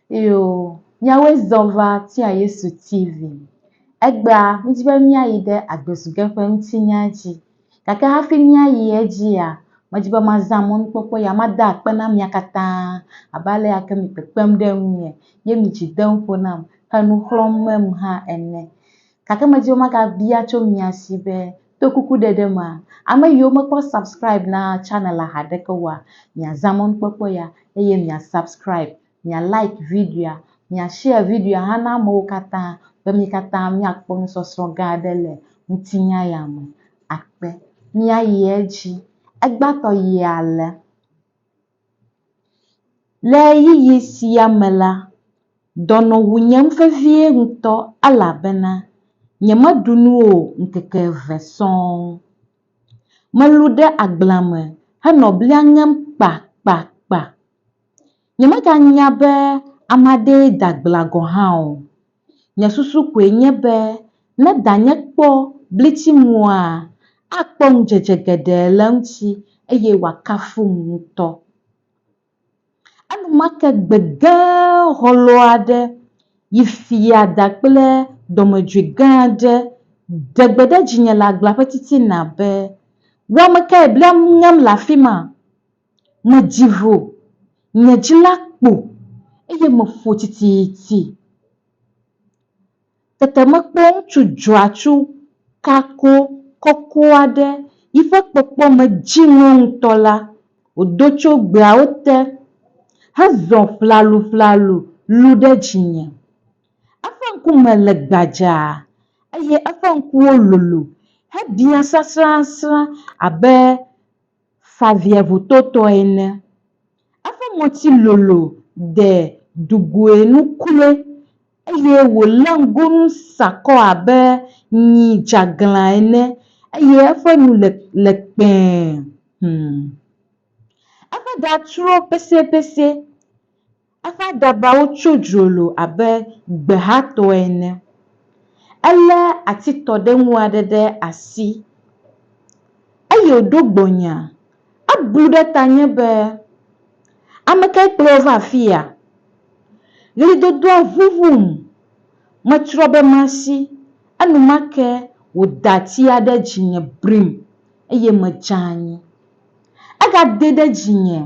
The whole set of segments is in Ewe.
Yo, nyawe zova ti a Yesu TV. Egba, mijibe miya ide agbesuge fe mtinyaji. Kaka hafi miya yeji ya, majibe mazamon popo ya mada akpena miya kata. Abale ya kemi pekpem de unye. Ye mijidem fonam, hanu chlomem ha ene. Kaka majibe maga biya cho miya sibe. To kuku dede ma. Ama yo mekpo subscribe na channel ha deke wa. Miya zamon popo ya, eye miya subscribe. Miya like video, miya share video hana mo kata. Bemi kata miya kpong sosro gadele. Mtinya yamu. Akpe. Miya yeji. Egba to yale. Le yi siya mela. Dono wunyem fevie nto ala bena. Nyema dunu o nkeke veson. Melude aglame. Hano bliangem pa. Nyema ganya be amade daglago hao. Nye susu kwe nyebe. Ne danye kpo bliti mwa. Akpong jejegede lemti. Eye wakafu mto. Anu make gbege holoade. Yifia dakple domejugade. Degbede jinye la glapetiti na be. Wamake bliam ngam la fima. Mjivo. Nyejilakpo. Eye mfotiti. Tete mekpong chujuachu. Kako. Kokoade. Ife kpokpo mejingon tola. Odocho gbaote. Hazon flalu. Lude jinye. Afanku melegbaja. Eye afanku olulu. Hebia sasra. Abe. Favievu toto ene. Afamoti lolo. De duguenu kule. Eye wolangonu sako abe. Ni jagla ene. Eye afanu lekpen. Afada tro pese. Afada ba ochojolo abe. Gbehato ene. Ele atito de mwadede asi. Eye odogbonya. Ablude tanyebe. Ameke plova fia. Lido doa vuvum. Matrobe masi. Anu make wodati ade jinye brim. Eye majani. Aga dede jinye.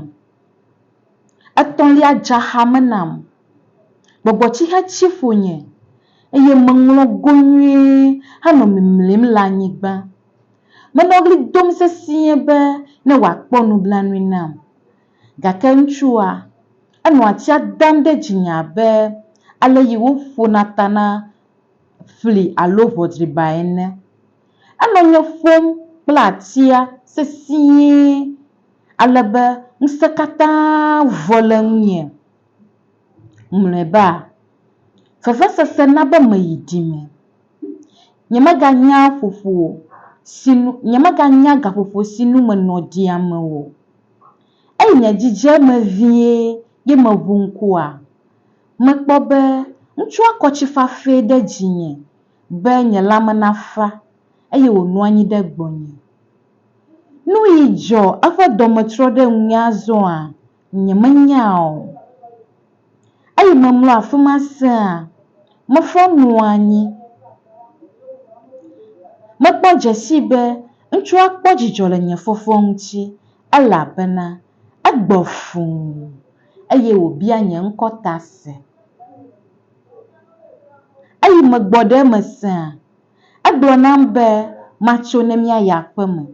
Atonli aja hamenam. Bobochi ha chifunye. Eye manglo gonye. Hano mimlim lanyigba. Manogli dom se siebe. Ne wakponu blanwinam. Gake nchua. Anu atia dande jinya be. Ale yiwu fonatana. Fli alo vodriba ene. Anu nye fom. Platia. Se siye. Alebe. Msekata volenye. Mleba. Fefe se nabe me yidime. Nyemaga nya fufu. Nyemaga nya gafufu sinu menodiya mewo. Nye jije me vie. Ye me vunkua. Mekbobe. Nchua kochifa fe de jinye. Be nye lamena fa. Eye onuanyi de gbonye. Nu ijo. Afa dometrode unyazoa. Nye menyao. Eye memlo afumasa. Mefo nuanyi. Mekbo jesibe. Nchua kpo jijole nye fofongchi. Ala bena. Agbofu. Eye obia nye nkotase. Eye megbode mesa. Aglonambe. Macho nemia yakpeme.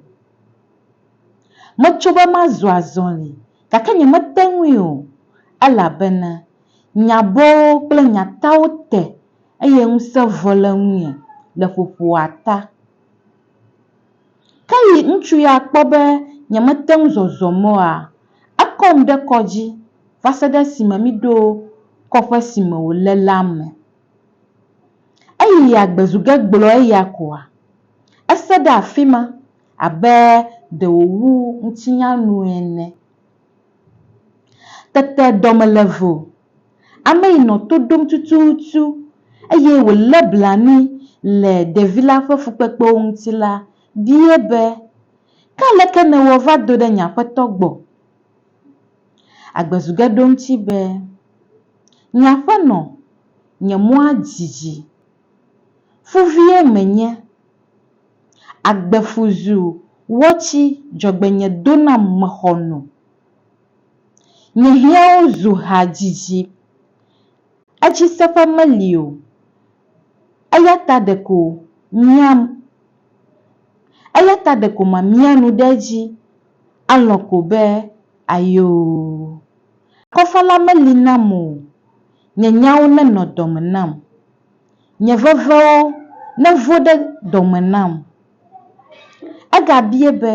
Mechobe mazwazonli. Kake nye metenwio. Ala bena. Nyabo kple nyatao te. Eye nse vole nye. Le fufu ata. Kayi nchu ya kpobe. Nye meteng zozomoa. Akom de koji. Vasede sime mido. Kofe sime ole lame. Eye ya gbezuge gblo eye kwa. Esede afima. Abe de owu ntinya nuene. Tete domelevo. Ame ino to dom tutu. Eye wole blani. Le devila fe fukpekpe untila. Diebe. Kaleke ne wova do de nya petogbo. Agbezuge domti be. Nye aƒenɔ, nye mɔa dzidzi. Fuvie menye. Agbefuzu wɔtsi dzɔgbenye donam mexɔnu. Nye hiãwo zu hadzidzi. Edziseƒe meli o. Eya ta ɖeko mamia nu ɖe edzi. Alɔ ko be ayo. Kɔfala meli nam o. Nye nyawo nenɔ dɔme nam. Nye vevewo nevo ɖe dɔme nam. Egabie be,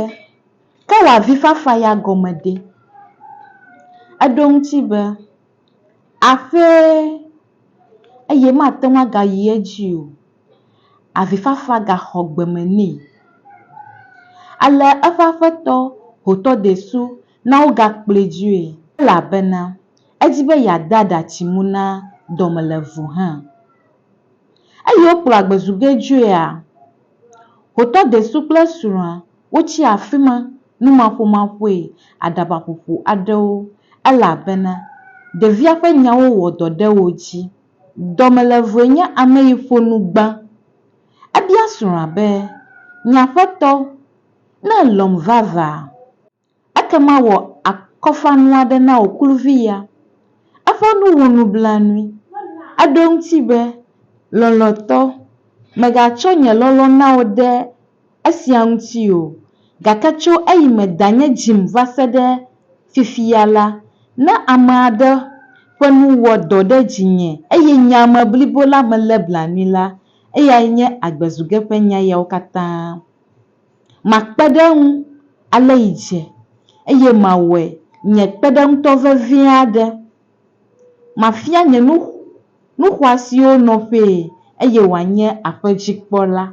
ke wò avifafa ya gɔme ɖe? Eɖo ŋuti be, aƒee eye mate ŋu agayi edzi o. Avifafa gaxɔ gbeme nɛ. Ale eƒe aƒetɔ ho tɔdesu na wogakplɔe dzoe elabena edi be yeade aɖatsimu na dɔmelevu hã. Eyi wokplɔ agbezuge dzoea, hotɔdesu kple srɔ̃a wotsi afi ma numaƒomaƒoe, aɖabaƒoƒo aɖewo elabena ɖevia ƒe nyawo wɔ dɔ ɖe wo dzi. Dɔmelevue nye ame yi ƒo nu gbã. Ebia srɔ̃a be, nye aƒetɔ, ne elɔ̃m vavã, ekema wɔ akɔfanu aɖe na wò kluvi ya. Eƒe nu wɔ nublanui. Eɖo ŋuti be, lɔlɔ̃tɔ, megatsɔ nye lɔlɔ̃ na wò ɖe esia ŋuti o. Gake tso eyime danye dzim va se ɖe fifia la, ne ame aɖe ƒe nu wɔ dɔ ɖe dzinye eye nya me blibo la melé blanui la, eyae nye agbezuge ƒe nya yawo katã. Makpe ɖe eŋu ale yi dze eye mawɔe nye kpeɖeŋutɔ vevi aɖe. Mafia nye nu xɔasiwo nɔƒee eye wòanye aƒedzikpɔla.